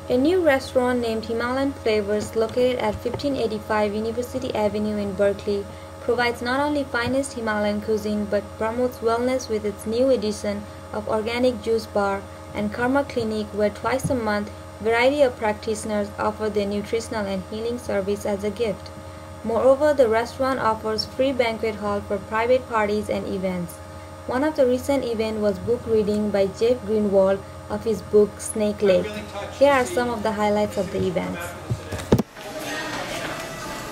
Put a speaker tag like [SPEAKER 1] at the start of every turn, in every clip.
[SPEAKER 1] A new restaurant named Himalayan Flavors, located at 1585 University Avenue in Berkeley, provides not only finest Himalayan cuisine but promotes wellness with its new addition of organic juice bar and karma clinic, where twice a month variety of practitioners offer their nutritional and healing service as a gift. Moreover, the restaurant offers free banquet hall for private parties and events. One of the recent events was book reading by Jeff Greenwald of his book Snake Lake. Here are some of the highlights of the events.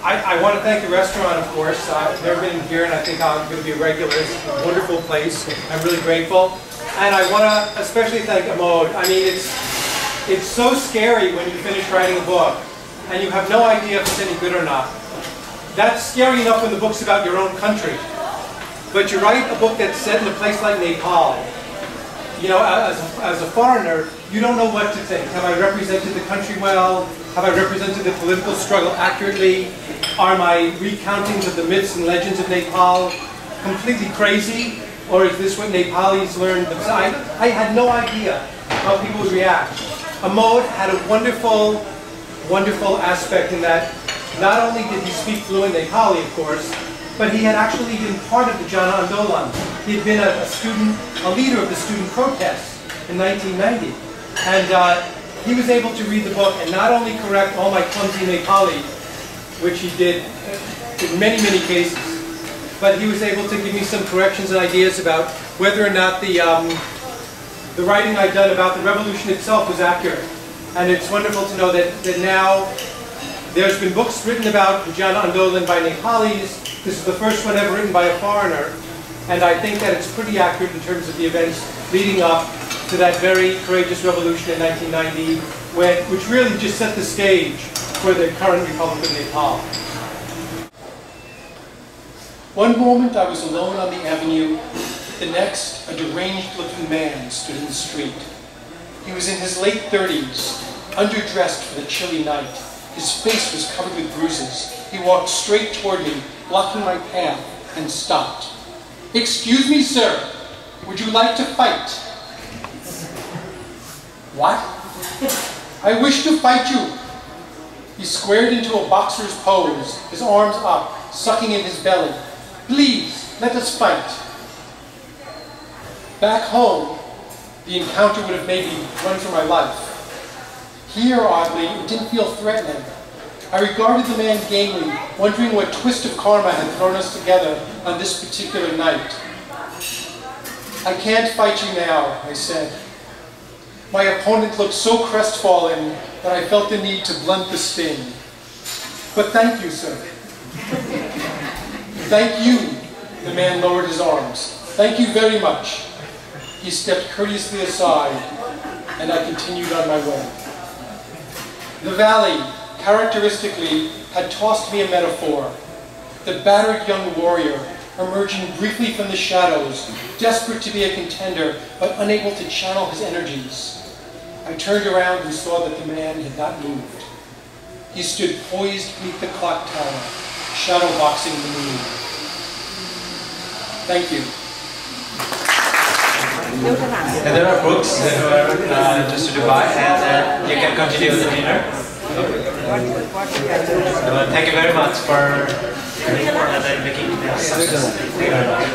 [SPEAKER 2] I want to thank the restaurant, of course. I've never been here and I think I'm going to be a regular. It's a wonderful place. I'm really grateful. And I want to especially thank Amod. I mean, it's so scary when you finish writing a book and you have no idea if it's any good or not. That's scary enough when the book's about your own country. But you write a book that's set in a place like Nepal. You know, as a foreigner, you don't know what to think. Have I represented the country well? Have I represented the political struggle accurately? Are my recountings of the myths and legends of Nepal completely crazy? Or is this what Nepalis learned? I had no idea how people would react. Amod had a wonderful, wonderful aspect in that not only did he speak fluent Nepali, of course, but he had actually been part of the Jana Andolan. He had been a leader of the student protests in 1990. And he was able to read the book and not only correct all my clumsy Nepali, which he did in many, many cases, but he was able to give me some corrections and ideas about whether or not the writing I'd done about the revolution itself was accurate. And it's wonderful to know that now there's been books written about the Jana Andolan by Nepalis. This is the first one ever written by a foreigner, and I think that it's pretty accurate in terms of the events leading up to that very courageous revolution in 1990, which really just set the stage for the current Republic of Nepal. One moment I was alone on the avenue, the next a deranged-looking man stood in the street. He was in his late 30s, underdressed for the chilly night. His face was covered with bruises. He walked straight toward me, blocking my path, and stopped. "Excuse me, sir. Would you like to fight?" "What?" "I wish to fight you." He squared into a boxer's pose, his arms up, sucking in his belly. "Please, let us fight." Back home, the encounter would have made me run for my life. Here, oddly, it didn't feel threatening. I regarded the man gamely, wondering what twist of karma had thrown us together on this particular night. "I can't fight you now," I said. My opponent looked so crestfallen that I felt the need to blunt the sting. "But thank you, sir." "Thank you." The man lowered his arms. "Thank you very much." He stepped courteously aside, and I continued on my way. The valley, characteristically, had tossed me a metaphor. The battered young warrior, emerging briefly from the shadows, desperate to be a contender, but unable to channel his energies. I turned around and saw that the man had not moved. He stood poised beneath the clock tower, shadowboxing the moon. Thank you.
[SPEAKER 3] And there are books that are just to buy, and you can continue with the dinner. Thank you very much for making this success. Thank you very much.